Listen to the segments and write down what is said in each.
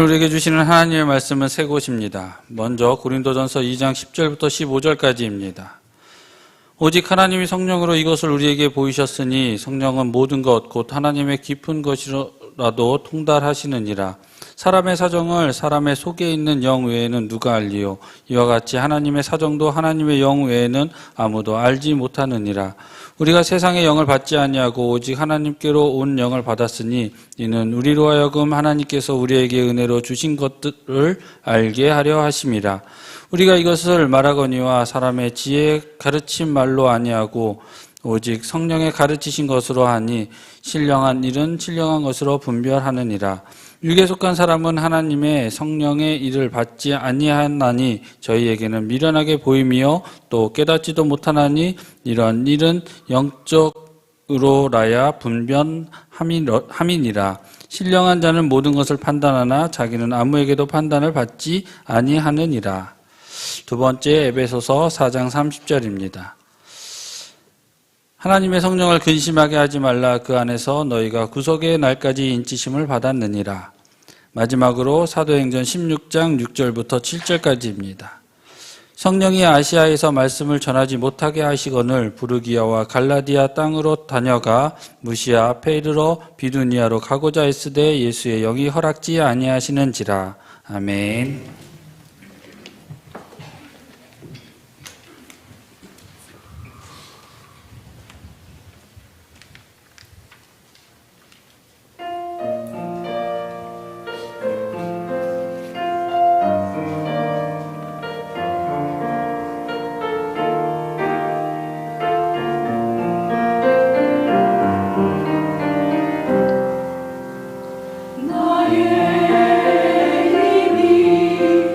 우리에게 주시는 하나님의 말씀은 세 곳입니다. 먼저 고린도전서 2장 10절부터 15절까지입니다. 오직 하나님이 성령으로 이것을 우리에게 보이셨으니 성령은 모든 것 곧 하나님의 깊은 것이라도 통달하시느니라. 사람의 사정을 사람의 속에 있는 영 외에는 누가 알리요? 이와 같이 하나님의 사정도 하나님의 영 외에는 아무도 알지 못하느니라. 우리가 세상의 영을 받지 아니하고 오직 하나님께로 온 영을 받았으니 이는 우리로 하여금 하나님께서 우리에게 은혜로 주신 것들을 알게 하려 하심이라. 우리가 이것을 말하거니와 사람의 지혜 가르친 말로 아니하고 오직 성령의 가르치신 것으로 하니 신령한 일은 신령한 것으로 분별하느니라. 육에 속한 사람은 하나님의 성령의 일을 받지 아니하나니 저희에게는 미련하게 보임이요 또 깨닫지도 못하나니 이런 일은 영적으로라야 분별함이니라. 신령한 자는 모든 것을 판단하나 자기는 아무에게도 판단을 받지 아니하느니라. 두 번째 에베소서 4장 30절입니다. 하나님의 성령을 근심하게 하지 말라. 그 안에서 너희가 구속의 날까지 인치심을 받았느니라. 마지막으로 사도행전 16장 6절부터 7절까지입니다. 성령이 아시아에서 말씀을 전하지 못하게 하시거늘 부르기아와 갈라디아 땅으로 다녀가 무시아 페르로 비두니아로 가고자 했으되 예수의 영이 허락지 아니하시는지라. 아멘. 나의 힘이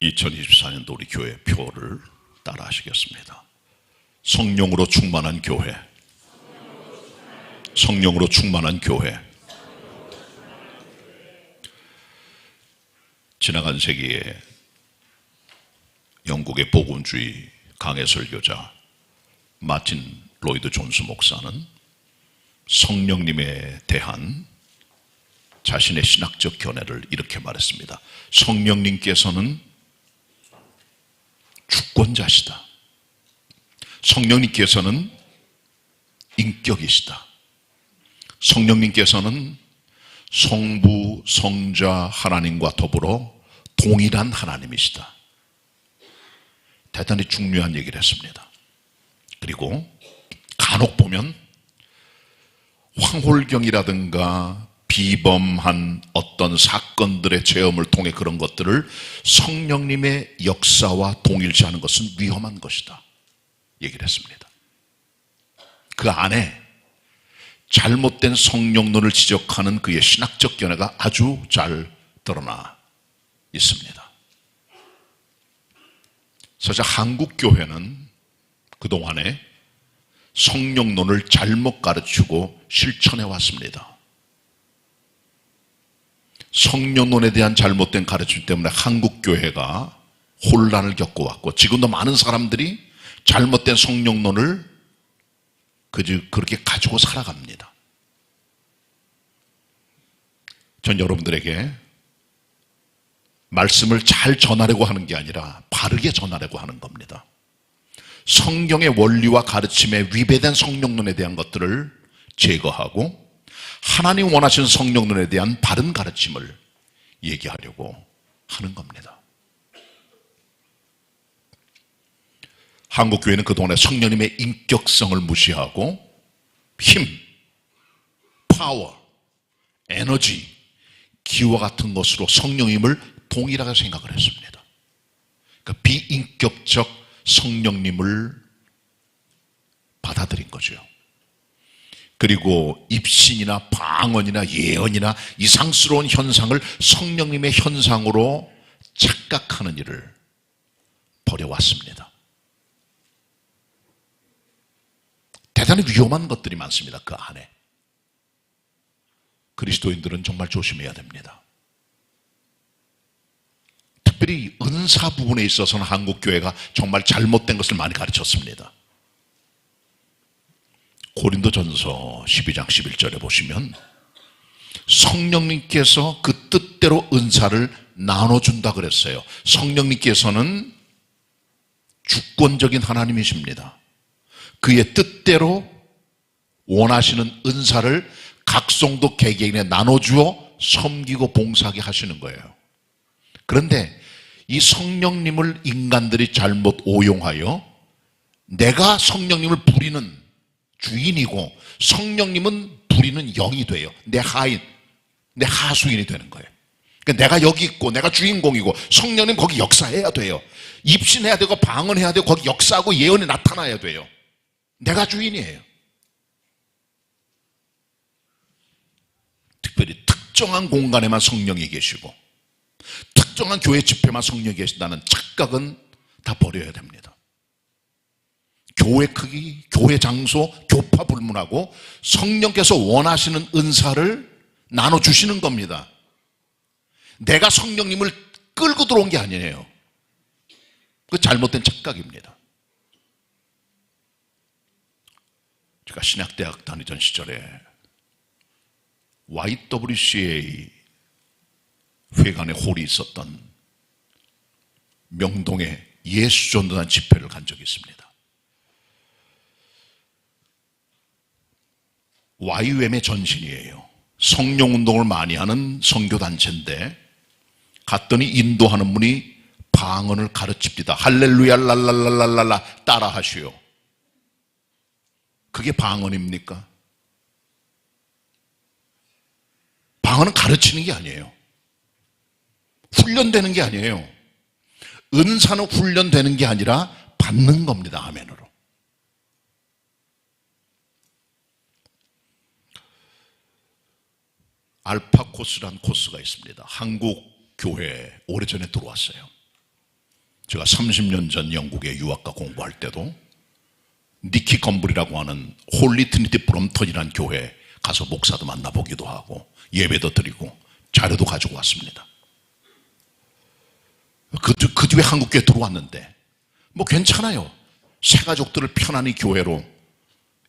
2024년도 우리 교회 표를 따라 하시겠습니다. 성령으로 충만한 교회. 성령으로 충만한 교회. 지나간 세기에 영국의 복음주의 강해 설교자 마틴 로이드 존스 목사는 성령님에 대한 자신의 신학적 견해를 이렇게 말했습니다. 성령님께서는 주권자시다. 성령님께서는 인격이시다. 성령님께서는 성부, 성자 하나님과 더불어 동일한 하나님이시다. 대단히 중요한 얘기를 했습니다. 그리고 간혹 보면 황홀경이라든가 비범한 어떤 사건들의 체험을 통해 그런 것들을 성령님의 역사와 동일시하는 것은 위험한 것이다 얘기를 했습니다. 그 안에 잘못된 성령론을 지적하는 그의 신학적 견해가 아주 잘 드러나 있습니다. 사실 한국 교회는 그동안에 성령론을 잘못 가르치고 실천해 왔습니다. 성령론에 대한 잘못된 가르침 때문에 한국 교회가 혼란을 겪어왔고 지금도 많은 사람들이 잘못된 성령론을 그렇게 가지고 살아갑니다. 전 여러분들에게 말씀을 잘 전하려고 하는 게 아니라 바르게 전하려고 하는 겁니다. 성경의 원리와 가르침에 위배된 성령론에 대한 것들을 제거하고 하나님 원하시는 성령론에 대한 바른 가르침을 얘기하려고 하는 겁니다. 한국 교회는 그동안에 성령님의 인격성을 무시하고 힘, 파워, 에너지, 기와 같은 것으로 성령님을 동일하게 생각을 했습니다. 그러니까 비인격적 성령님을 받아들인 거죠. 그리고 입신이나 방언이나 예언이나 이상스러운 현상을 성령님의 현상으로 착각하는 일을 벌여왔습니다. 대단히 위험한 것들이 많습니다. 그 안에. 그리스도인들은 정말 조심해야 됩니다. 특별히 은사 부분에 있어서는 한국 교회가 정말 잘못된 것을 많이 가르쳤습니다. 고린도전서 12장 11절에 보시면 성령님께서 그 뜻대로 은사를 나눠준다 그랬어요. 성령님께서는 주권적인 하나님이십니다. 그의 뜻대로 원하시는 은사를 각 성도 개개인에 나눠주어 섬기고 봉사하게 하시는 거예요. 그런데 이 성령님을 인간들이 잘못 오용하여 내가 성령님을 부리는 주인이고 성령님은 부리는 영이 돼요. 내 하인, 내 하수인이 되는 거예요. 그러니까 내가 여기 있고 내가 주인공이고 성령님 거기 역사해야 돼요. 입신해야 되고 방언해야 되고 거기 역사하고 예언이 나타나야 돼요. 내가 주인이에요. 특별히 특정한 공간에만 성령이 계시고 특정한 교회 집회만 성령이 계신다는 착각은 다 버려야 됩니다. 교회 크기, 교회 장소, 교파 불문하고 성령께서 원하시는 은사를 나눠주시는 겁니다. 내가 성령님을 끌고 들어온 게 아니에요. 그 잘못된 착각입니다. 제가 신학대학 다니던 시절에 YWCA 회관에 홀이 있었던 명동의 예수전도단 집회를 간 적이 있습니다. YWM의 전신이에요. 성령운동을 많이 하는 선교단체인데 갔더니 인도하는 분이 방언을 가르칩니다. 할렐루야 랄랄랄랄라 따라 하시오. 그게 방언입니까? 방언은 가르치는 게 아니에요. 훈련되는 게 아니에요. 은사는 훈련되는 게 아니라 받는 겁니다. 아멘으로. 알파 코스라는 코스가 있습니다. 한국 교회에 오래전에 들어왔어요. 제가 30년 전 영국에 유학가 공부할 때도 니키 건블이라고 하는 홀리 트리니티 브롬턴이라는 교회 가서 목사도 만나보기도 하고 예배도 드리고 자료도 가지고 왔습니다. 그 뒤에 한국교회 들어왔는데 뭐 괜찮아요. 새가족들을 편안히 교회로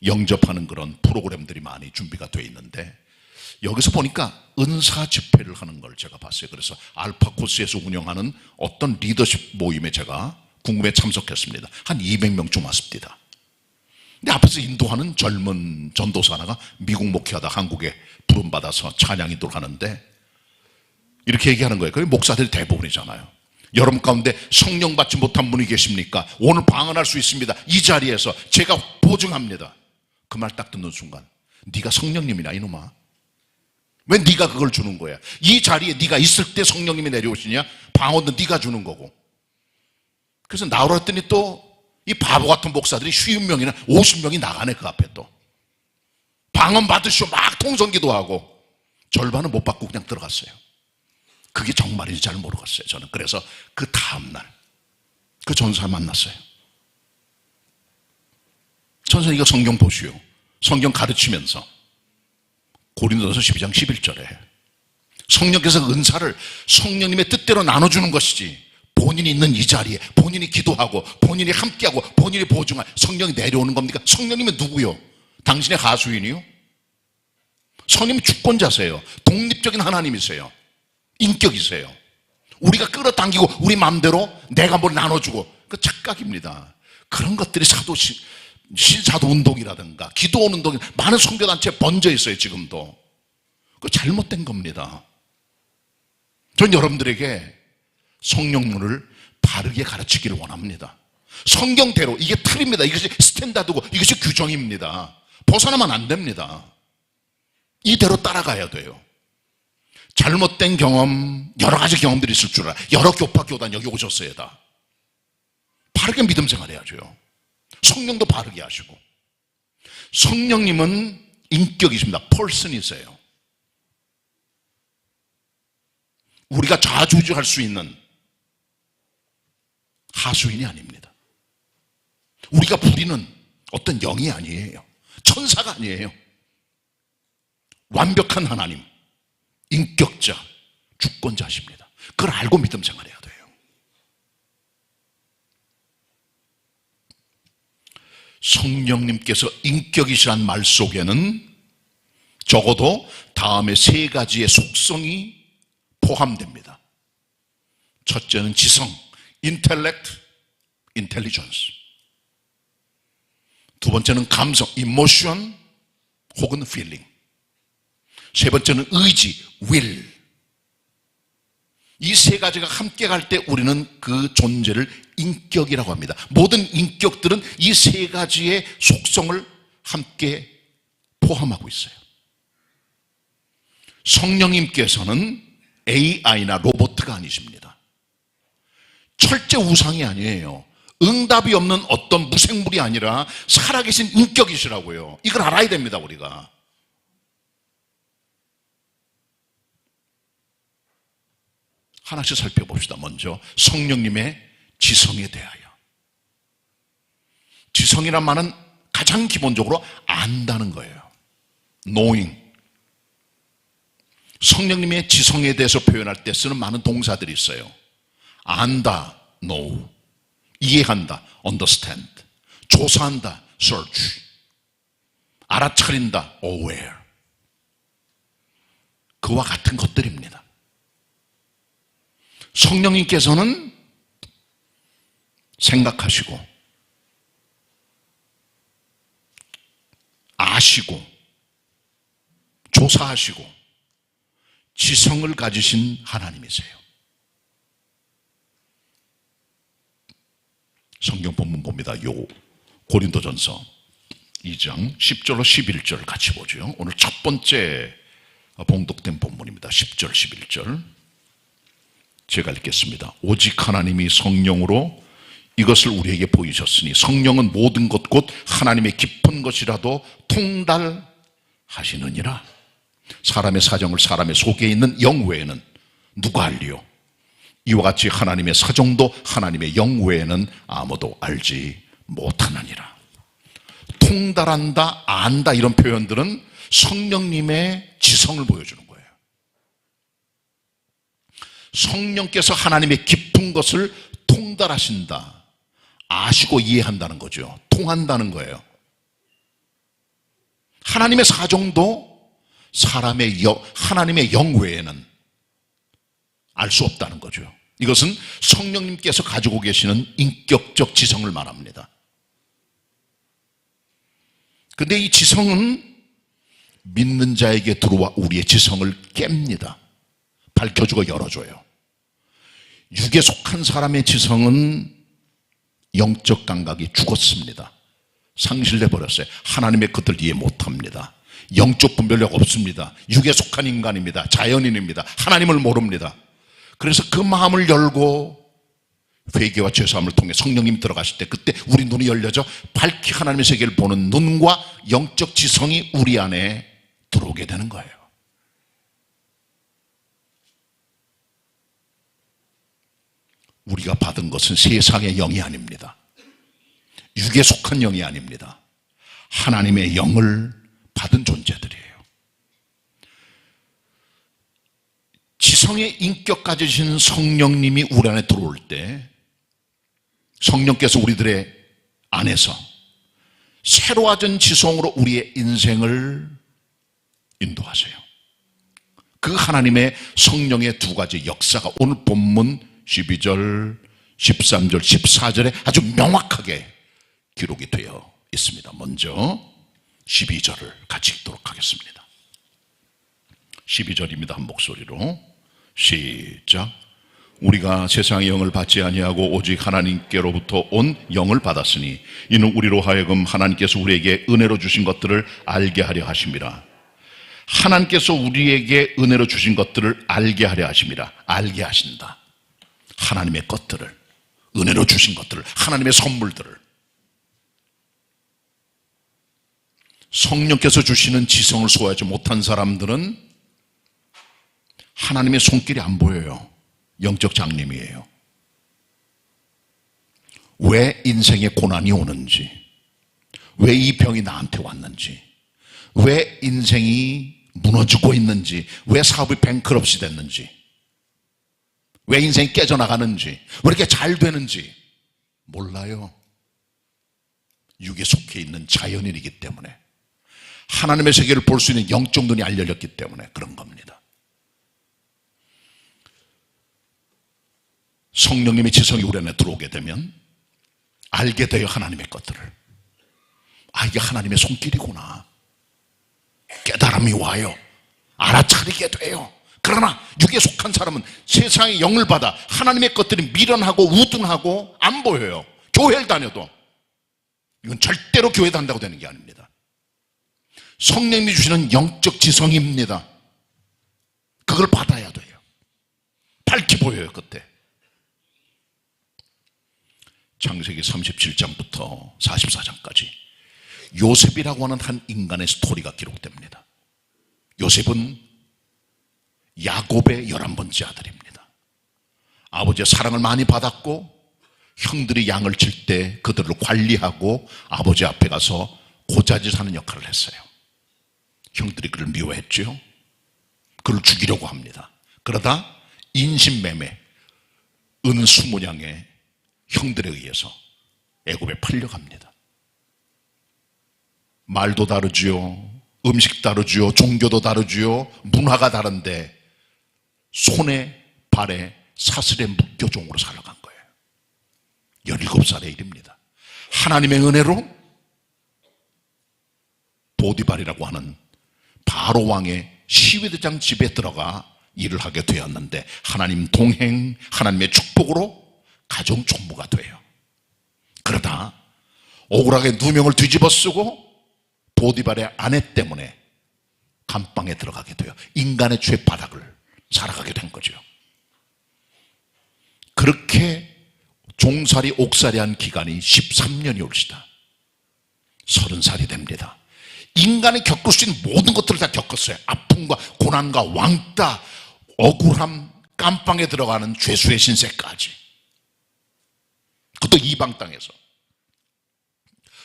영접하는 그런 프로그램들이 많이 준비가 되어 있는데 여기서 보니까 은사 집회를 하는 걸 제가 봤어요. 그래서 알파 코스에서 운영하는 어떤 리더십 모임에 제가 궁금해 참석했습니다. 한 200명쯤 왔습니다. 근데 앞에서 인도하는 젊은 전도사 하나가 미국 목회하다 한국에 부름받아서 찬양 인도를 하는데 이렇게 얘기하는 거예요. 그게 목사들이 대부분이잖아요. 여러분 가운데 성령 받지 못한 분이 계십니까? 오늘 방언할 수 있습니다. 이 자리에서 제가 보증합니다. 그 말 딱 듣는 순간 네가 성령님이나 이놈아. 왜 네가 그걸 주는 거야? 이 자리에 네가 있을 때 성령님이 내려오시냐? 방언도 네가 주는 거고. 그래서 나오라 했더니 또 이 바보 같은 목사들이 50명이나 50명이 나가네. 그 앞에 또 방언 받으시오 막 통성기도 하고 절반은 못 받고 그냥 들어갔어요. 그게 정말인지 잘 모르겠어요. 저는 그래서 그 다음날 그 전사를 만났어요. 전사님 이거 성경 보시오. 성경 가르치면서 고린도전서 12장 11절에 성령께서 은사를 성령님의 뜻대로 나눠주는 것이지 본인이 있는 이 자리에 본인이 기도하고 본인이 함께하고 본인이 보증할 성령이 내려오는 겁니까? 성령님은 누구요? 당신의 하수인이요? 성령님 주권자세요. 독립적인 하나님이세요. 인격이세요. 우리가 끌어당기고 우리 마음대로 내가 뭘 나눠주고 그 착각입니다. 그런 것들이 신사도 운동이라든가 기도 운동이 많은 선교단체에 번져 있어요. 지금도 그 잘못된 겁니다. 전 여러분들에게 성령론을 바르게 가르치기를 원합니다. 성경대로 이게 틀입니다. 이것이 스탠다드고 이것이 규정입니다. 벗어나면 안 됩니다. 이대로 따라가야 돼요. 잘못된 경험, 여러 가지 경험들이 있을 줄 알아. 여러 교파 교단 여기 오셨어야 다. 바르게 믿음 생활해야죠. 성령도 바르게 하시고. 성령님은 인격이십니다. 펄슨이세요. 우리가 좌지우지할 수 있는 하수인이 아닙니다. 우리가 부리는 어떤 영이 아니에요. 천사가 아니에요. 완벽한 하나님, 인격자, 주권자십니다. 그걸 알고 믿음 생활해야 돼요. 성령님께서 인격이시란 말 속에는 적어도 다음에 세 가지의 속성이 포함됩니다. 첫째는 지성, intellect, intelligence. 두 번째는 감성, emotion 혹은 feeling. 세 번째는 의지, will. 이 세 가지가 함께 갈 때 우리는 그 존재를 인격이라고 합니다. 모든 인격들은 이 세 가지의 속성을 함께 포함하고 있어요. 성령님께서는 AI나 로봇가 아니십니다. 철제 우상이 아니에요. 응답이 없는 어떤 무생물이 아니라 살아계신 인격이시라고요. 이걸 알아야 됩니다, 우리가. 하나씩 살펴봅시다. 먼저 성령님의 지성에 대하여. 지성이란 말은 가장 기본적으로 안다는 거예요. knowing. 성령님의 지성에 대해서 표현할 때 쓰는 많은 동사들이 있어요. 안다, know. 이해한다, understand. 조사한다, search. 알아차린다, aware. 그와 같은 것들입니다. 성령님께서는 생각하시고 아시고 조사하시고 지성을 가지신 하나님이세요. 성경 본문 봅니다. 고린도전서 2장 10절로 11절 같이 보죠. 오늘 첫 번째 봉독된 본문입니다. 10절 11절 제가 읽겠습니다. 오직 하나님이 성령으로 이것을 우리에게 보이셨으니 성령은 모든 것 곧 하나님의 깊은 것이라도 통달하시느니라. 사람의 사정을 사람의 속에 있는 영 외에는 누가 알리요? 이와 같이 하나님의 사정도 하나님의 영 외에는 아무도 알지 못하느니라. 통달한다, 안다 이런 표현들은 성령님의 지성을 보여주는 거예요. 성령께서 하나님의 깊은 것을 통달하신다. 아시고 이해한다는 거죠. 통한다는 거예요. 하나님의 사정도 하나님의 영 외에는 알 수 없다는 거죠. 이것은 성령님께서 가지고 계시는 인격적 지성을 말합니다. 근데 이 지성은 믿는 자에게 들어와 우리의 지성을 깹니다. 밝혀주고 열어줘요. 육에 속한 사람의 지성은 영적 감각이 죽었습니다. 상실돼 버렸어요. 하나님의 것들 이해 못합니다. 영적 분별력 없습니다. 육에 속한 인간입니다. 자연인입니다. 하나님을 모릅니다. 그래서 그 마음을 열고 회개와 죄사함을 통해 성령님이 들어가실 때 그때 우리 눈이 열려져 밝히 하나님의 세계를 보는 눈과 영적 지성이 우리 안에 들어오게 되는 거예요. 우리가 받은 것은 세상의 영이 아닙니다. 육에 속한 영이 아닙니다. 하나님의 영을 받은 존재들이에요. 지성의 인격 가지신 성령님이 우리 안에 들어올 때 성령께서 우리들의 안에서 새로워진 지성으로 우리의 인생을 인도하세요. 그 하나님의 성령의 두 가지 역사가 오늘 본문 12절, 13절, 14절에 아주 명확하게 기록이 되어 있습니다. 먼저 12절을 같이 읽도록 하겠습니다. 12절입니다. 한 목소리로 시작. 우리가 세상의 영을 받지 아니하고 오직 하나님께로부터 온 영을 받았으니 이는 우리로 하여금 하나님께서 우리에게 은혜로 주신 것들을 알게 하려 하심이라. 하나님께서 우리에게 은혜로 주신 것들을 알게 하려 하심이라. 알게 하신다. 하나님의 것들을, 은혜로 주신 것들을, 하나님의 선물들을. 성령께서 주시는 지성을 소화하지 못한 사람들은 하나님의 손길이 안 보여요. 영적 장님이에요. 왜 인생에 고난이 오는지, 왜 이 병이 나한테 왔는지, 왜 인생이 무너지고 있는지, 왜 사업이 뱅크럽시 됐는지, 왜 인생이 깨져나가는지, 왜 이렇게 잘 되는지 몰라요. 육에 속해 있는 자연인이기 때문에, 하나님의 세계를 볼 수 있는 영적 눈이 안 열렸기 때문에 그런 겁니다. 성령님의 지성이 우리 안에 들어오게 되면 알게 돼요. 하나님의 것들을. 아, 이게 하나님의 손길이구나. 깨달음이 와요. 알아차리게 돼요. 그러나 육에 속한 사람은 세상의 영을 받아 하나님의 것들이 미련하고 우둔하고 안 보여요. 교회를 다녀도. 이건 절대로 교회 다닌다고 되는 게 아닙니다. 성령님이 주시는 영적 지성입니다. 그걸 받아야 돼요. 밝히 보여요. 그때 창세기 37장부터 44장까지 요셉이라고 하는 한 인간의 스토리가 기록됩니다. 요셉은 야곱의 11번째 아들입니다. 아버지의 사랑을 많이 받았고 형들이 양을 칠 때 그들을 관리하고 아버지 앞에 가서 고자질하는 역할을 했어요. 형들이 그를 미워했죠. 그를 죽이려고 합니다. 그러다 인신매매, 은 20냥의 형들에 의해서 애굽에 팔려갑니다. 말도 다르지요. 음식 다르지요. 종교도 다르지요. 문화가 다른데 손에 발에 사슬에 묶여 종으로 살아간 거예요. 17살의 일입니다. 하나님의 은혜로 보디발이라고 하는 바로 왕의 시위대장 집에 들어가 일을 하게 되었는데 하나님 동행, 하나님의 축복으로 가정 총무가 돼요. 그러다 억울하게 누명을 뒤집어 쓰고 보디발의 아내 때문에 감방에 들어가게 돼요. 인간의 죄바닥을 살아가게 된 거죠. 그렇게 종살이 옥살이한 기간이 13년이 올시다 30살이 됩니다. 인간이 겪을 수 있는 모든 것들을 다 겪었어요. 아픔과 고난과 왕따, 억울함, 깜빵에 들어가는 죄수의 신세까지, 그것도 이방 땅에서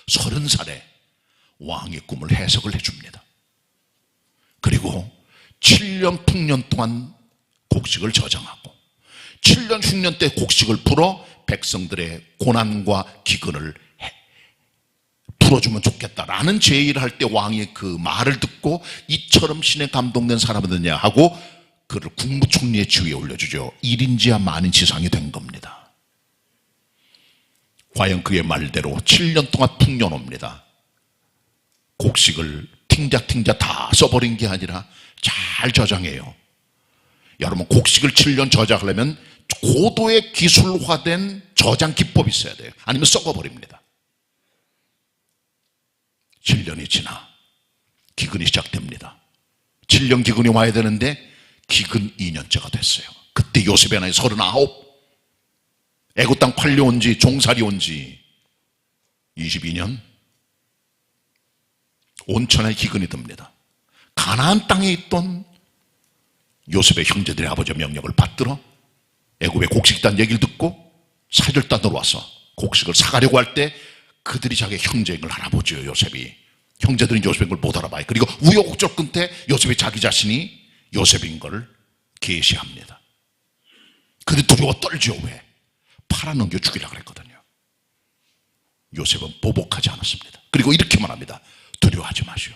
30살에 왕의 꿈을 해석을 해줍니다. 그리고 7년 풍년 동안 곡식을 저장하고 7년 흉년 때 곡식을 풀어 백성들의 고난과 기근을 풀어주면 좋겠다라는 제의를 할 때 왕이 그 말을 듣고 이처럼 신에 감동된 사람은 어느냐 하고 그를 국무총리의 지위에 올려주죠. 1인지야 만인치상이 된 겁니다. 과연 그의 말대로 7년 동안 풍년 옵니다. 곡식을 팅자팅자 다 써버린 게 아니라 잘 저장해요. 여러분, 곡식을 7년 저장하려면 고도의 기술화된 저장 기법이 있어야 돼요. 아니면 썩어버립니다. 7년이 지나 기근이 시작됩니다. 7년 기근이 와야 되는데 기근 2년째가 됐어요. 그때 요셉의 나이 39, 애굽 땅 팔려온 지, 종살이 온 지 22년, 온천에 기근이 듭니다. 가나안 땅에 있던 요셉의 형제들의 아버지의 명령을 받들어 애굽의 곡식단 얘기를 듣고 사절단으로 와서 곡식을 사가려고 할 때 그들이 자기의 형제인 걸 알아보죠. 요셉이. 형제들은 요셉인 걸 못 알아봐요. 그리고 우여곡절 끝에 요셉이 자기 자신이 요셉인 걸 계시합니다. 그들이 두려워 떨죠. 왜? 팔아넘겨 죽이려고 했거든요. 요셉은 보복하지 않았습니다. 그리고 이렇게 말합니다. 두려워하지 마시오.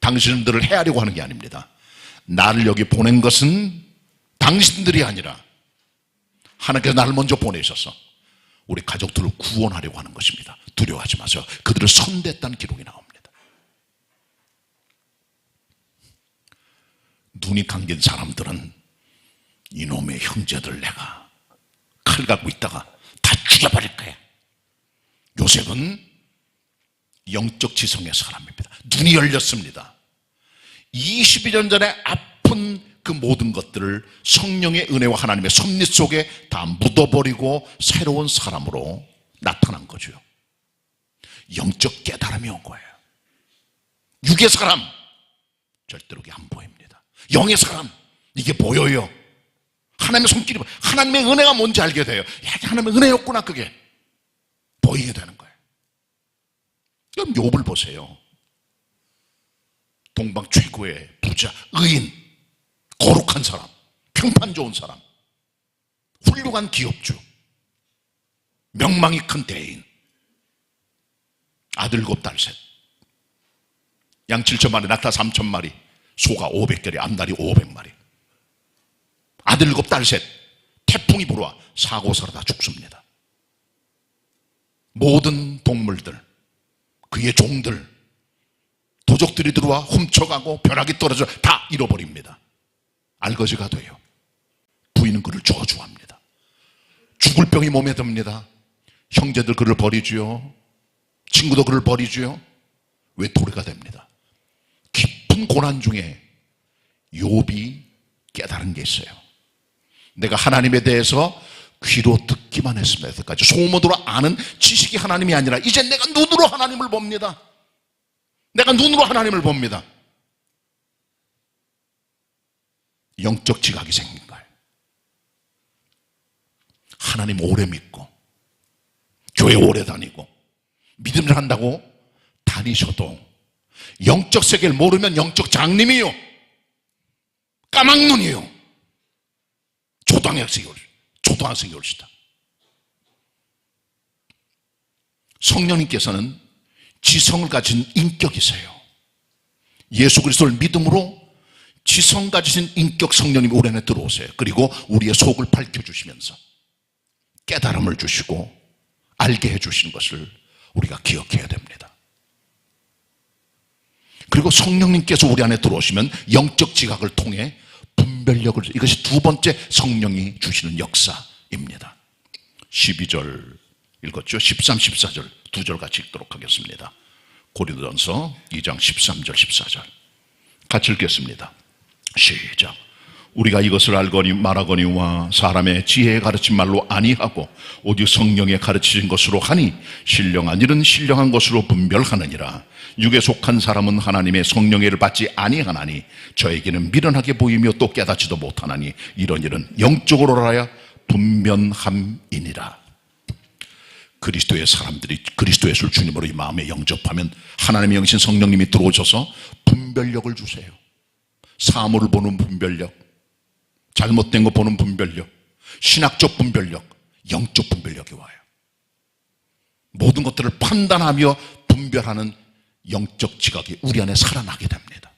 당신들을 해하려고 하는 게 아닙니다. 나를 여기 보낸 것은 당신들이 아니라 하나님께서 나를 먼저 보내셔서 우리 가족들을 구원하려고 하는 것입니다. 두려워하지 마세요. 그들을 선대했다는 기록이 나옵니다. 눈이 감긴 사람들은 이놈의 형제들 내가 칼 갖고 있다가 다 죽여버릴 거야. 요셉은 영적 지성의 사람입니다. 눈이 열렸습니다. 22년 전에 아픈 그 모든 것들을 성령의 은혜와 하나님의 섭리 속에 다 묻어버리고 새로운 사람으로 나타난 거죠. 영적 깨달음이 온 거예요. 육의 사람 절대로 이게 안 보입니다. 영의 사람 이게 보여요. 하나님의 손길이, 하나님의 은혜가 뭔지 알게 돼요. 야, 하나님의 은혜였구나. 그게 보이게 되는 거예요. 그럼 욥을 보세요. 동방 최고의 부자, 의인, 거룩한 사람, 평판 좋은 사람, 훌륭한 기업주, 명망이 큰 대인, 아들 7, 딸 3, 양 7,000마리, 낙타 3,000마리, 소가 500개리, 암나리 500마리, 아들 7, 딸 3, 태풍이 불어와 사고사로 다 죽습니다. 모든 동물들, 그의 종들, 도적들이 들어와 훔쳐가고 벼락이 떨어져 다 잃어버립니다. 알거지가 돼요. 부인은 그를 저주합니다. 죽을 병이 몸에 듭니다. 형제들 그를 버리지요. 친구도 그를 버리지요. 외톨이가 됩니다. 깊은 고난 중에 욥이 깨달은 게 있어요. 내가 하나님에 대해서 귀로 듣기만 했습니다. 여태까지 소문으로 아는 지식이 하나님이 아니라 이제 내가 눈으로 하나님을 봅니다. 내가 눈으로 하나님을 봅니다. 영적 지각이 생긴 거예요. 하나님 오래 믿고 교회 오래 다니고 믿음을 한다고 다니셔도 영적 세계를 모르면 영적 장님이요, 까막눈이요, 초등학생이 올시다. 성령님께서는 지성을 가진 인격이세요. 예수 그리스도를 믿음으로 지성 가지신 인격 성령님이 우리 안에 들어오세요. 그리고 우리의 속을 밝혀주시면서 깨달음을 주시고 알게 해주시는 것을 우리가 기억해야 됩니다. 그리고 성령님께서 우리 안에 들어오시면 영적 지각을 통해 분별력을, 이것이 두 번째 성령이 주시는 역사입니다. 12절 읽었죠? 13, 14절 두 절 같이 읽도록 하겠습니다. 고린도전서 2장 13절 14절 같이 읽겠습니다. 시작. 우리가 이것을 알거니 말하거니와 사람의 지혜에 가르친 말로 아니하고 오직 성령에 가르치신 것으로 하니 신령한 일은 신령한 것으로 분별하느니라. 육에 속한 사람은 하나님의 성령을 받지 아니하나니 저에게는 미련하게 보이며 또 깨닫지도 못하나니 이런 일은 영적으로라야 분변함이니라. 그리스도의 사람들이 그리스도 예수를 주님으로 이 마음에 영접하면 하나님의 영신 성령님이 들어오셔서 분별력을 주세요. 사물을 보는 분별력, 잘못된 거 보는 분별력, 신학적 분별력, 영적 분별력이 와요. 모든 것들을 판단하며 분별하는 영적 지각이 우리 안에 살아나게 됩니다.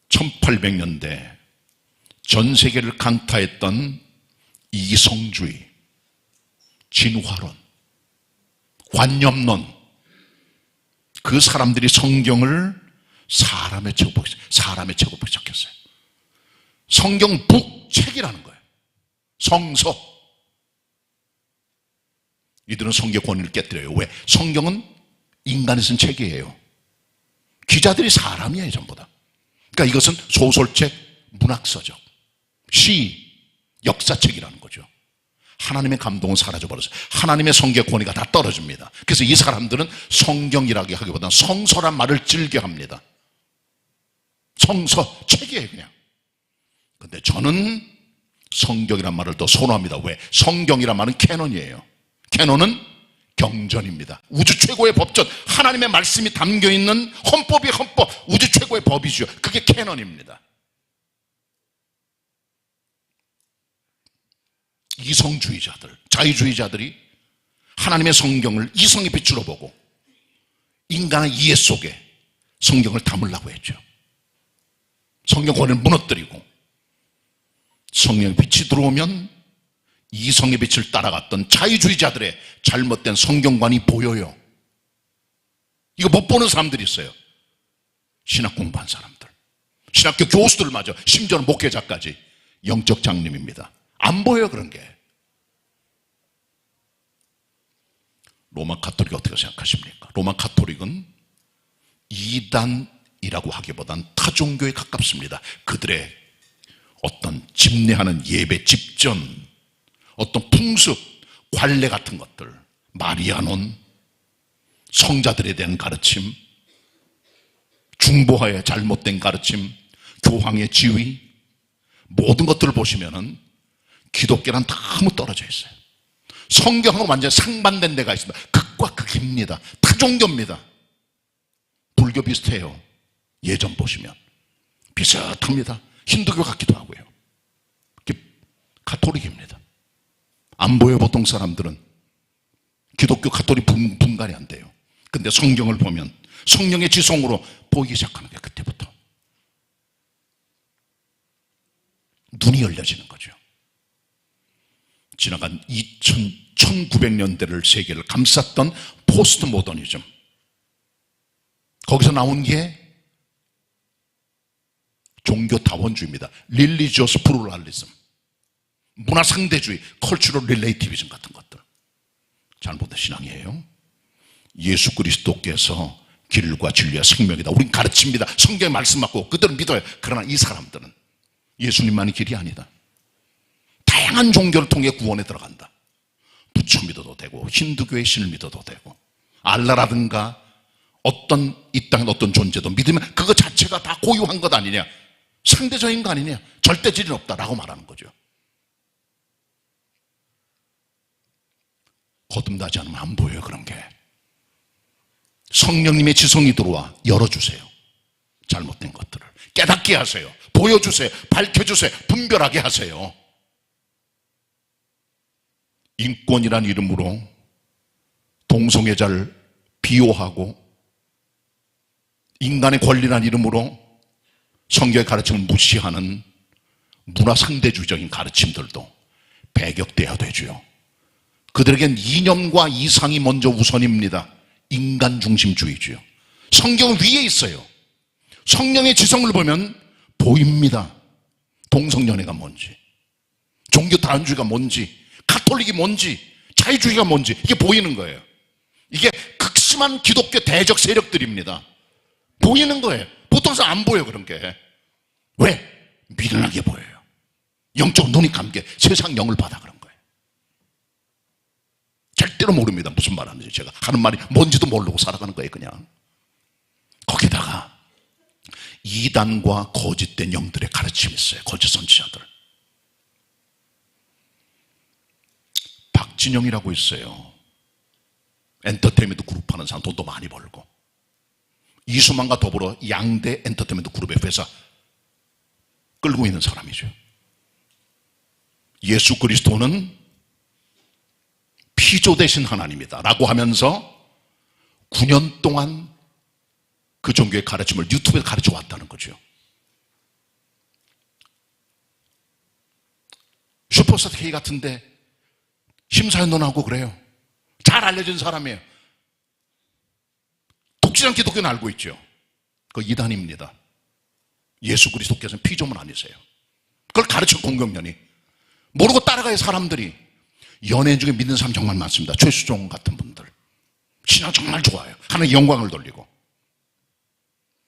(1800년대) 전 세계를 강타했던 이성주의, 진화론, 관념론, 그 사람들이 성경을 사람의 책으로 시작했어요. 성경 북책이라는 거예요. 성서. 이들은 성경 권위를 깨뜨려요. 왜? 성경은 인간이 쓴 책이에요. 기자들이 사람이에요, 전부 다. 그러니까 이것은 소설책, 문학서적, 시, 역사책이라는 거죠. 하나님의 감동은 사라져버렸어요. 하나님의 성경 권위가 다 떨어집니다. 그래서 이 사람들은 성경이라고 하기보다는 성서란 말을 즐겨합니다. 성서, 책이에요 그냥. 근데 저는 성경이란 말을 더 선호합니다. 왜? 성경이란 말은 캐논이에요. 캐논은 경전입니다. 우주 최고의 법전, 하나님의 말씀이 담겨있는 헌법이 헌법, 우주 최고의 법이죠. 그게 캐논입니다. 이성주의자들, 자유주의자들이 하나님의 성경을 이성의 빛으로 보고 인간의 이해 속에 성경을 담으려고 했죠. 성경 권위를 무너뜨리고 성령의 빛이 들어오면 이성의 빛을 따라갔던 자유주의자들의 잘못된 성경관이 보여요. 이거 못 보는 사람들이 있어요. 신학 공부한 사람들, 신학교 교수들마저, 심지어는 목회자까지 영적 장님입니다. 안 보여요, 그런 게. 로마 가톨릭 어떻게 생각하십니까? 로마 가톨릭은 이단이라고 하기보단 타종교에 가깝습니다. 그들의 어떤 집례하는 예배 집전, 어떤 풍습, 관례 같은 것들, 마리아논, 성자들에 대한 가르침, 중보하의 잘못된 가르침, 교황의 지위, 모든 것들을 보시면은 기독교랑 너무 떨어져 있어요. 성경하고 완전히 상반된 데가 있습니다. 극과 극입니다. 타종교입니다. 불교 비슷해요. 예전 보시면 비슷합니다. 힌두교 같기도 하고요. 가톨릭입니다. 안 보여. 보통 사람들은 기독교 가톨릭 분간이 안 돼요. 근데 성경을 보면 성령의 지성으로 보이기 시작하는 게 그때부터 눈이 열려지는 거죠. 지나간 1900년대를 세계를 감쌌던 포스트 모더니즘, 거기서 나온 게 종교 다원주의입니다. 릴리지어스 플루랄리즘, 문화 상대주의, 컬처럴 릴레이티비즘 같은 것들. 잘못된 신앙이에요. 예수 그리스도께서 길과 진리와 생명이다, 우린 가르칩니다. 성경의 말씀 맞고 그들은 믿어요. 그러나 이 사람들은 예수님만이 길이 아니다. 다양한 종교를 통해 구원에 들어간다. 부처 믿어도 되고 힌두교의 신을 믿어도 되고 알라라든가 어떤 이 땅의 어떤 존재도 믿으면 그거 자체가 다 고유한 것 아니냐, 상대적인 거 아니냐, 절대질은 없다라고 말하는 거죠. 거듭나지 않으면 안 보여요. 그런 게. 성령님의 지성이 들어와 열어주세요. 잘못된 것들을 깨닫게 하세요. 보여주세요. 밝혀주세요. 분별하게 하세요. 인권이란 이름으로 동성애자를 비호하고 인간의 권리란 이름으로 성경의 가르침을 무시하는 문화 상대주의적인 가르침들도 배격돼야 되죠. 그들에겐 이념과 이상이 먼저 우선입니다. 인간 중심주의죠. 성경은 위에 있어요. 성령의 지성을 보면 보입니다. 동성연애가 뭔지, 종교 다원주의가 뭔지, 가톨릭이 뭔지, 자유주의가 뭔지, 이게 보이는 거예요. 이게 극심한 기독교 대적 세력들입니다. 보이는 거예요. 보통 사람 안 보여, 그런 게. 왜? 미련하게 보여요. 영적 눈이 감게 세상 영을 받아 그런 거예요. 절대로 모릅니다. 무슨 말 하는지. 제가 하는 말이 뭔지도 모르고 살아가는 거예요, 그냥. 거기다가 이단과 거짓된 영들의 가르침이 있어요. 거짓 선지자들. 박진영이라고 있어요. 엔터테인먼트 그룹 하는 사람, 돈도 많이 벌고. 이수만과 더불어 양대 엔터테인먼트 그룹의 회사 끌고 있는 사람이죠. 예수 그리스도는 피조 되신 하나님이다 라고 하면서 9년 동안 그 종교의 가르침을 유튜브에 가르쳐 왔다는 거죠. 슈퍼스타 K 같은데 심사위원하고 그래요. 잘 알려진 사람이에요. 독실한 기독교는 알고 있죠. 그 이단입니다. 예수 그리스도께서는 피조물 아니세요. 그걸 가르쳐 공경련이. 모르고 따라가요, 사람들이. 연예인 중에 믿는 사람 정말 많습니다. 최수종 같은 분들. 신앙 정말 좋아요. 하나님 영광을 돌리고.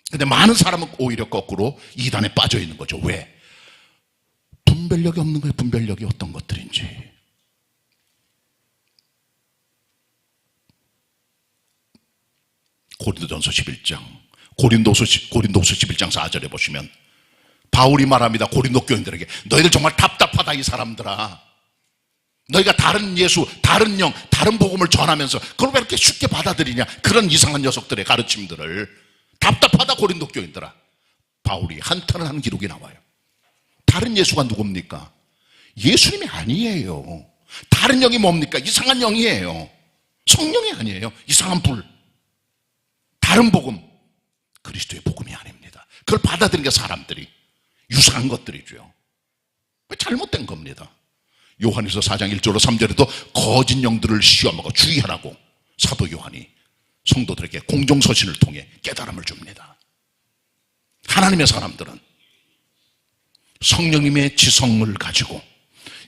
근데 많은 사람은 오히려 거꾸로 이단에 빠져 있는 거죠. 왜? 분별력이 없는 거예요. 분별력이 어떤 것들인지. 고린도전서 11장, 고린도서 11장 4절에 보시면 바울이 말합니다. 고린도 교인들에게 너희들 정말 답답하다 이 사람들아. 너희가 다른 예수, 다른 영, 다른 복음을 전하면서 그걸 왜 이렇게 쉽게 받아들이냐. 그런 이상한 녀석들의 가르침들을. 답답하다 고린도 교인들아. 바울이 한탄을 하는 기록이 나와요. 다른 예수가 누굽니까? 예수님이 아니에요. 다른 영이 뭡니까? 이상한 영이에요. 성령이 아니에요. 이상한 불. 다른 복음, 그리스도의 복음이 아닙니다. 그걸 받아들이는 게 사람들이 유사한 것들이죠. 잘못된 겁니다. 요한에서 4장 1절로 3절에도 거짓 영들을 시험하고 주의하라고 사도 요한이 성도들에게 공정서신을 통해 깨달음을 줍니다. 하나님의 사람들은 성령님의 지성을 가지고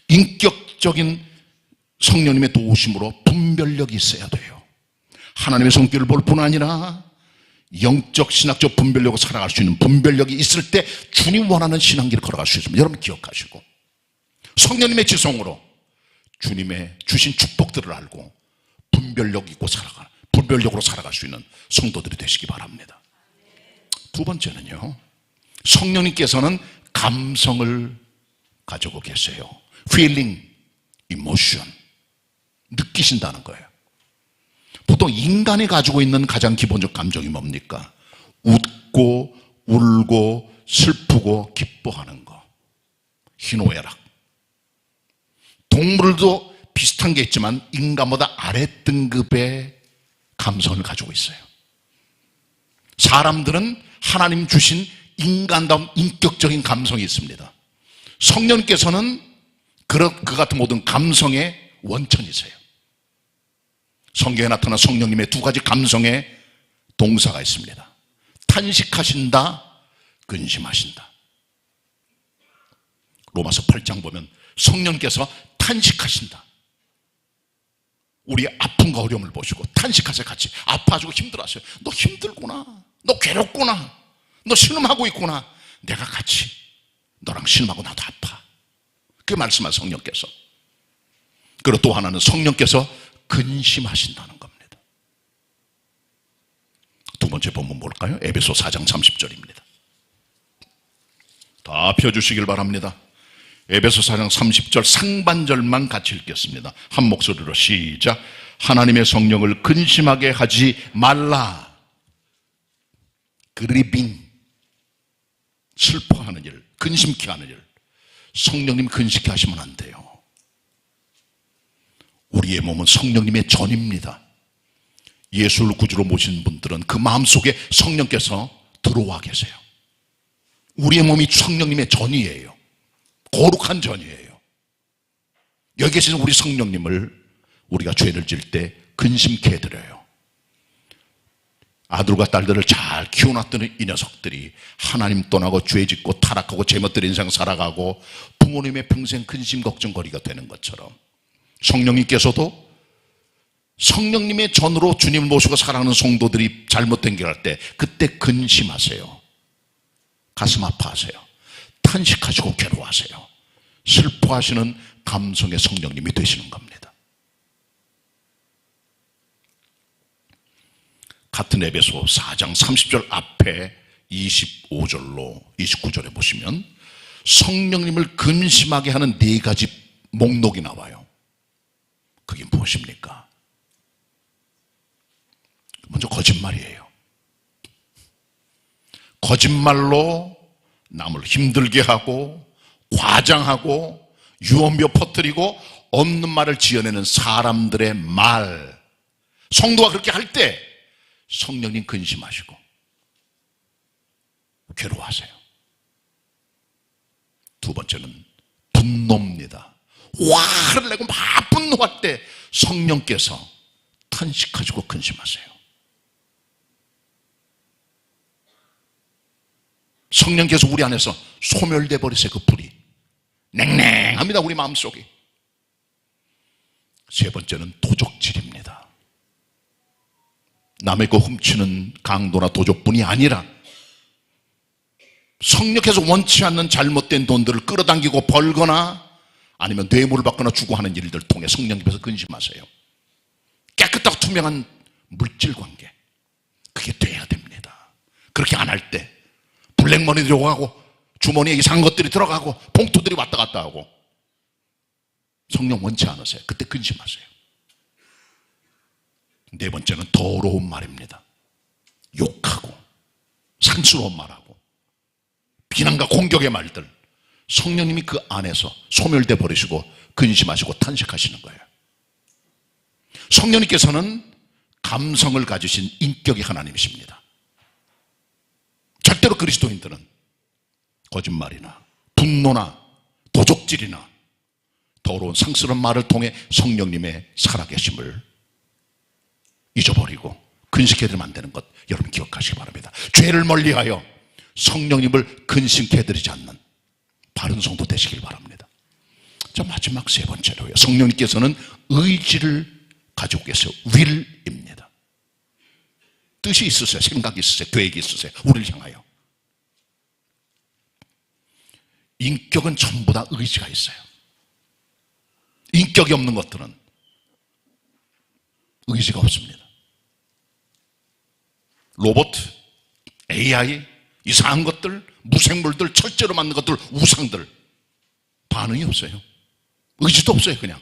인격적인 성령님의 도우심으로 분별력이 있어야 돼요. 하나님의 성격을 볼 뿐 아니라 영적 신학적 분별력으로 살아갈 수 있는 분별력이 있을 때 주님 원하는 신앙길을 걸어갈 수 있습니다. 여러분 기억하시고 성령님의 지성으로 주님의 주신 축복들을 알고 분별력으로 살아갈 수 있는 성도들이 되시기 바랍니다. 두 번째는요, 성령님께서는 감성을 가지고 계세요. feeling, emotion, 느끼신다는 거예요. 보통 인간이 가지고 있는 가장 기본적 감정이 뭡니까? 웃고 울고 슬프고 기뻐하는 거. 희노애락. 동물도 비슷한 게 있지만 인간보다 아랫등급의 감성을 가지고 있어요. 사람들은 하나님 주신 인간다운 인격적인 감성이 있습니다. 성령께서는 그 같은 모든 감성의 원천이세요. 성경에 나타난 성령님의 두 가지 감성의 동사가 있습니다. 탄식하신다, 근심하신다. 로마서 8장 보면 성령께서 탄식하신다. 우리 아픔과 어려움을 보시고 탄식하세요. 같이 아파하시고 힘들어하세요. 너 힘들구나, 너 괴롭구나, 너 신음하고 있구나. 내가 같이 너랑 신음하고 나도 아파. 그 말씀한 성령께서. 그리고 또 하나는 성령께서 근심하신다는 겁니다. 두 번째 본문 뭘까요? 에베소 4장 30절입니다. 다 펴주시길 바랍니다. 에베소 4장 30절 상반절만 같이 읽겠습니다. 한 목소리로 시작. 하나님의 성령을 근심하게 하지 말라. 그리빙, 슬퍼하는 일, 근심케 하는 일. 성령님 근심케 하시면 안 돼요. 우리의 몸은 성령님의 전입니다. 예수를 구주로 모신 분들은 그 마음속에 성령께서 들어와 계세요. 우리의 몸이 성령님의 전이에요. 거룩한 전이에요. 여기 계시는 우리 성령님을 우리가 죄를 지을 때 근심케 해드려요. 아들과 딸들을 잘 키워놨던 이 녀석들이 하나님 떠나고 죄 짓고 타락하고 제멋대로 인생 살아가고 부모님의 평생 근심 걱정거리가 되는 것처럼 성령님께서도 성령님의 전으로 주님을 모시고 살아가는 성도들이 잘못된 길 할 때 그때 근심하세요. 가슴 아파하세요. 탄식하시고 괴로워하세요. 슬퍼하시는 감성의 성령님이 되시는 겁니다. 같은 에베소 4장 30절 앞에 25절로 29절에 보시면 성령님을 근심하게 하는 네 가지 목록이 나와요. 그게 무엇입니까? 먼저 거짓말이에요. 거짓말로 남을 힘들게 하고 과장하고 유언비어 퍼뜨리고 없는 말을 지어내는 사람들의 말. 성도가 그렇게 할 때 성령님 근심하시고 괴로워하세요. 두 번째는 분노입니다. 화를 내고 막 분노할 때 성령께서 탄식하시고 근심하세요. 성령께서 우리 안에서 소멸돼 버리세요. 그 불이 냉랭합니다. 우리 마음속이. 세 번째는 도적질입니다. 남의 거 훔치는 강도나 도적뿐이 아니라 성령께서 원치 않는 잘못된 돈들을 끌어당기고 벌거나 아니면 뇌물을 받거나 주고 하는 일들을 통해 성령님께서 근심하세요. 깨끗하고 투명한 물질 관계, 그게 돼야 됩니다. 그렇게 안 할 때 블랙머니 들어가고 주머니에 이상한 것들이 들어가고 봉투들이 왔다 갔다 하고 성령 원치 않으세요. 그때 근심하세요. 네 번째는 더러운 말입니다. 욕하고 상스러운 말하고 비난과 공격의 말들, 성령님이 그 안에서 소멸돼 버리시고 근심하시고 탄식하시는 거예요. 성령님께서는 감성을 가지신 인격의 하나님이십니다. 절대로 그리스도인들은 거짓말이나 분노나 도적질이나 더러운 상스러운 말을 통해 성령님의 살아계심을 잊어버리고 근심케 해드리면 안 되는 것 여러분 기억하시기 바랍니다. 죄를 멀리하여 성령님을 근심케 해드리지 않는 바른 성도 되시길 바랍니다. 자, 마지막 세 번째로요. 성령님께서는 의지를 가지고 계세요. will입니다. 뜻이 있으세요. 생각이 있으세요. 계획이 있으세요. 우리를 향하여. 인격은 전부 다 의지가 있어요. 인격이 없는 것들은 의지가 없습니다. 로봇, AI, 이상한 것들, 무생물들, 철제로 만든 것들, 우상들 반응이 없어요. 의지도 없어요. 그냥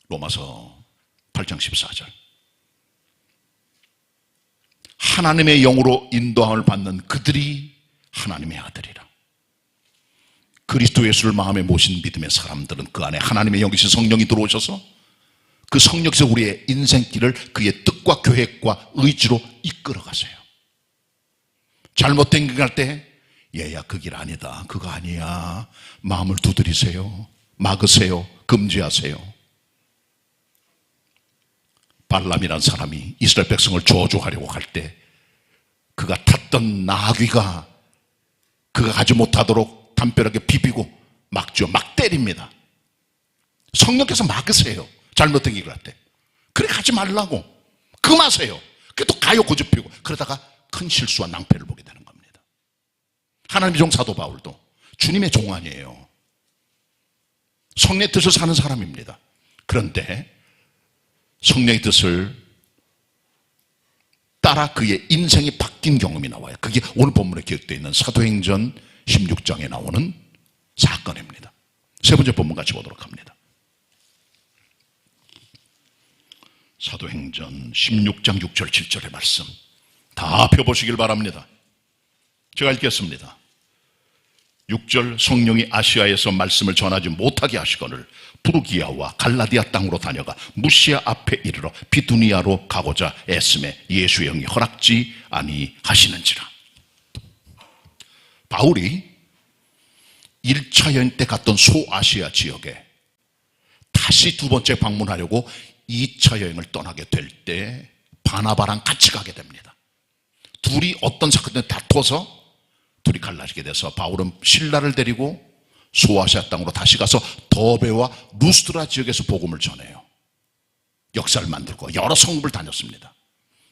로마서 8장 14절 하나님의 영으로 인도함을 받는 그들이 하나님의 아들이라. 그리스도 예수를 마음에 모신 믿음의 사람들은 그 안에 하나님의 영이신 성령이 들어오셔서 그 성령께서 우리의 인생길을 그의 뜻과 계획과 의지로 이끌어 가세요. 잘못된 길 갈 때 얘야 그 길 아니다, 그거 아니야, 마음을 두드리세요. 막으세요. 금지하세요. 발람이라는 사람이 이스라엘 백성을 저주하려고 할 때 그가 탔던 나귀가 그가 가지 못하도록 담벼락에 비비고 막죠. 막 때립니다. 성령께서 막으세요. 잘못된 길을 할 때. 그래 가지 말라고. 금하세요. 그게 또 가요 고집피고 그러다가 큰 실수와 낭패를 보게 되는 겁니다. 하나님의 종 사도 바울도 주님의 종 아니에요. 성령의 뜻을 사는 사람입니다. 그런데 성령의 뜻을 따라 그의 인생이 바뀐 경험이 나와요. 그게 오늘 본문에 기록되어 있는 사도행전 16장에 나오는 사건입니다. 세 번째 본문 같이 보도록 합니다. 사도행전 16장 6절 7절의 말씀 다 펴보시길 바랍니다. 제가 읽겠습니다. 6절 성령이 아시아에서 말씀을 전하지 못하게 하시거늘 부르기아와 갈라디아 땅으로 다녀가 무시아 앞에 이르러 비두니아로 가고자 애씀에 예수의 영이 허락지 아니하시는지라. 바울이 1차 여행 때 갔던 소아시아 지역에 다시 두 번째 방문하려고 2차 여행을 떠나게 될 때 바나바랑 같이 가게 됩니다. 둘이 어떤 사건 때문에 다퉈서 둘이 갈라지게 돼서 바울은 실라를 데리고 소아시아 땅으로 다시 가서 더베와 루스드라 지역에서 복음을 전해요. 역사를 만들고 여러 성읍을 다녔습니다.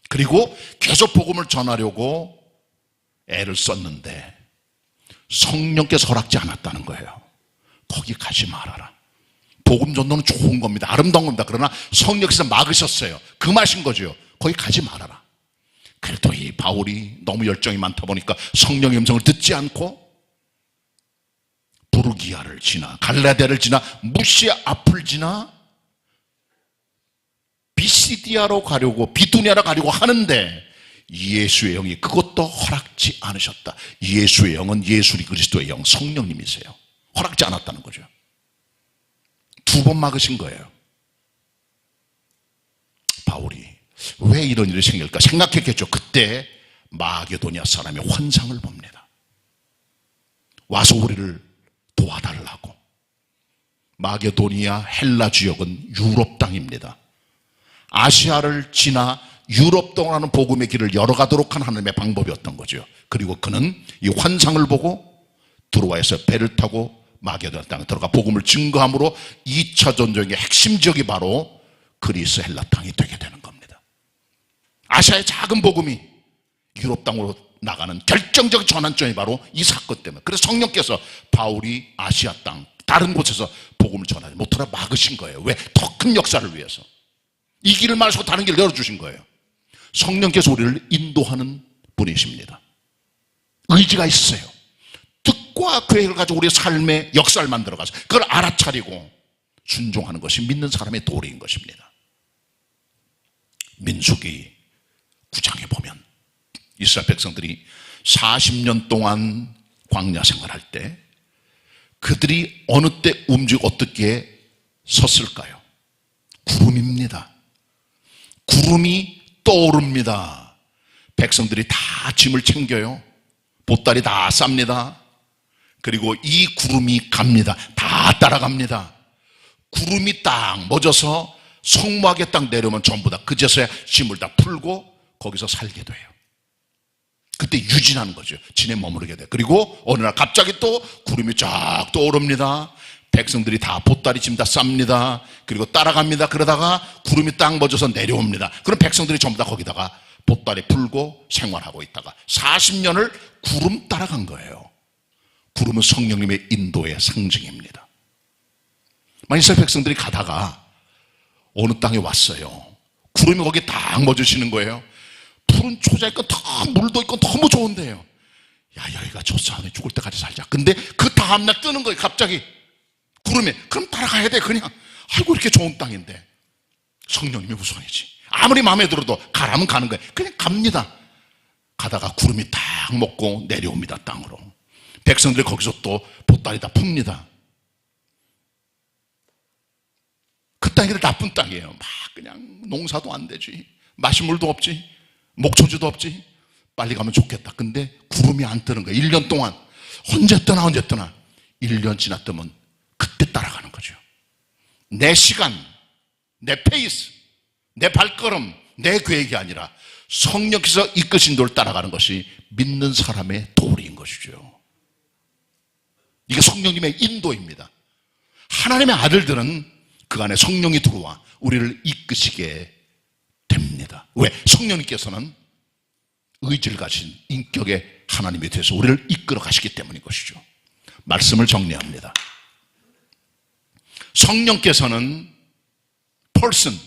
그리고 계속 복음을 전하려고 애를 썼는데 성령께서 허락지 않았다는 거예요. 거기 가지 말아라. 복음 전도는 좋은 겁니다. 아름다운 겁니다. 그러나 성령께서 막으셨어요. 금하신 거죠. 거기 가지 말아라. 그래도 이 바울이 너무 열정이 많다 보니까 성령의 음성을 듣지 않고 부르기아를 지나 갈라디아를 지나 무시아 앞을 지나 비시디아로 가려고 비두니아로 가려고 하는데 예수의 영이 그것도 허락지 않으셨다. 예수의 영은 예수 그리스도의 영 성령님이세요. 허락지 않았다는 거죠. 2번 막으신 거예요. 바울이 왜 이런 일이 생길까 생각했겠죠. 그때 마게도니아 사람이 환상을 봅니다. 와서 우리를 도와달라고. 마게도니아 헬라 지역은 유럽 땅입니다. 아시아를 지나 유럽 동안하는 복음의 길을 열어가도록 한 하나님의 방법이었던 거죠. 그리고 그는 이 환상을 보고 드로아에서 배를 타고 마게도니아 땅에 들어가 복음을 증거함으로 2차 전쟁의 핵심 지역이 바로 그리스 헬라 땅이 되게 되는 겁니다. 아시아의 작은 복음이 유럽 땅으로 나가는 결정적 전환점이 바로 이 사건 때문에. 그래서 성령께서 바울이 아시아 땅 다른 곳에서 복음을 전하지 못하라 막으신 거예요. 왜? 더 큰 역사를 위해서. 이 길을 마시고 다른 길을 열어주신 거예요. 성령께서 우리를 인도하는 분이십니다. 의지가 있어요. 뜻과 계획을 가지고 우리의 삶의 역사를 만들어가서 그걸 알아차리고 순종하는 것이 믿는 사람의 도리인 것입니다. 민수기 9장에 보면 이스라엘 백성들이 40년 동안 광야 생활할 때 그들이 어느 때 움직이고 어떻게 섰을까요? 구름입니다. 구름이 떠오릅니다. 백성들이 다 짐을 챙겨요. 보따리 다 쌉니다. 그리고 이 구름이 갑니다. 다 따라갑니다. 구름이 딱 멎어서 성막에 딱 내려오면 전부 다 그제서야 짐을 다 풀고 거기서 살게 돼요. 그때 유진하는 거죠. 진에 머무르게 돼요. 그리고 어느 날 갑자기 또 구름이 쫙 떠오릅니다. 백성들이 다 보따리 짐 다 쌉니다. 그리고 따라갑니다. 그러다가 구름이 딱 멎어서 내려옵니다. 그럼 백성들이 전부 다 거기다가 보따리 풀고 생활하고 있다가 40년을 구름 따라간 거예요. 구름은 성령님의 인도의 상징입니다. 이스라엘 백성들이 가다가 어느 땅에 왔어요. 구름이 거기에 딱 멎으시는 거예요. 푸른 초자 있고 더 물도 있고 너무 좋은데요. 야, 여기가 좋사하네. 죽을 때까지 살자. 근데 그 다음날 뜨는 거예요. 갑자기 구름이. 그럼 따라가야 돼. 그냥. 아이고 이렇게 좋은 땅인데. 성령님이 우선이지. 아무리 마음에 들어도 가라면 가는 거예요. 그냥 갑니다. 가다가 구름이 딱 먹고 내려옵니다. 땅으로. 백성들이 거기서 또 보따리 다 풉니다. 그 땅이 나쁜 땅이에요. 막 그냥 농사도 안 되지. 마실 물도 없지. 목초지도 없지. 빨리 가면 좋겠다. 근데 구름이 안 뜨는 거예요. 1년 동안. 언제 뜨나. 1년 지났다면 그때 따라가는 거죠. 내 시간, 내 페이스, 내 발걸음, 내 계획이 아니라 성령께서 이끄신 인도를 따라가는 것이 믿는 사람의 도리인 것이죠. 이게 성령님의 인도입니다. 하나님의 아들들은 그 안에 성령이 들어와 우리를 이끄시게 됩니다. 왜? 성령님께서는 의지를 가진 인격의 하나님이 되어서 우리를 이끌어 가시기 때문인 것이죠. 말씀을 정리합니다. 성령께서는 person,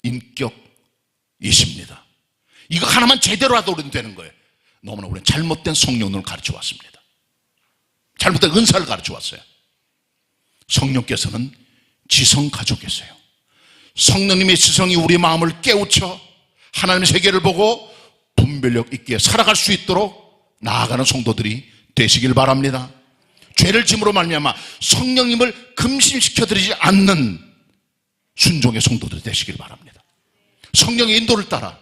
인격이십니다. 이거 하나만 제대로 하도 우리는 되는 거예요. 너무나 우리는 잘못된 성령론을 가르쳐 왔습니다. 잘못된 은사를 가르쳐 왔어요. 성령께서는 지성 가지고 계세요. 성령님의 지성이 우리 마음을 깨우쳐 하나님의 세계를 보고 분별력 있게 살아갈 수 있도록 나아가는 성도들이 되시길 바랍니다. 죄를 짐으로 말미암아 성령님을 금신시켜드리지 않는 순종의 성도들이 되시길 바랍니다. 성령의 인도를 따라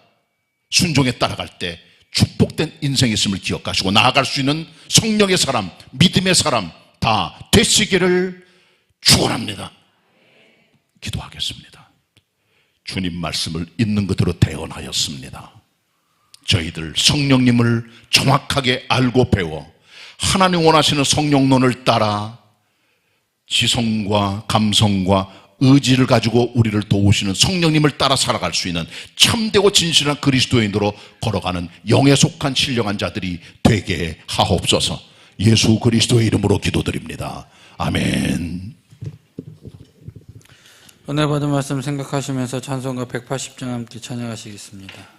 순종에 따라갈 때 축복된 인생이 있음을 기억하시고 나아갈 수 있는 성령의 사람, 믿음의 사람 다 되시기를 축원합니다. 기도하겠습니다. 주님 말씀을 있는 그대로 대언하였습니다. 저희들 성령님을 정확하게 알고 배워 하나님 원하시는 성령론을 따라 지성과 감성과 의지를 가지고 우리를 도우시는 성령님을 따라 살아갈 수 있는 참되고 진실한 그리스도인으로 걸어가는 영에 속한 신령한 자들이 되게 하옵소서. 예수 그리스도의 이름으로 기도드립니다. 아멘. 은혜 받은 말씀 생각하시면서 찬송가 180장 함께 찬양하시겠습니다.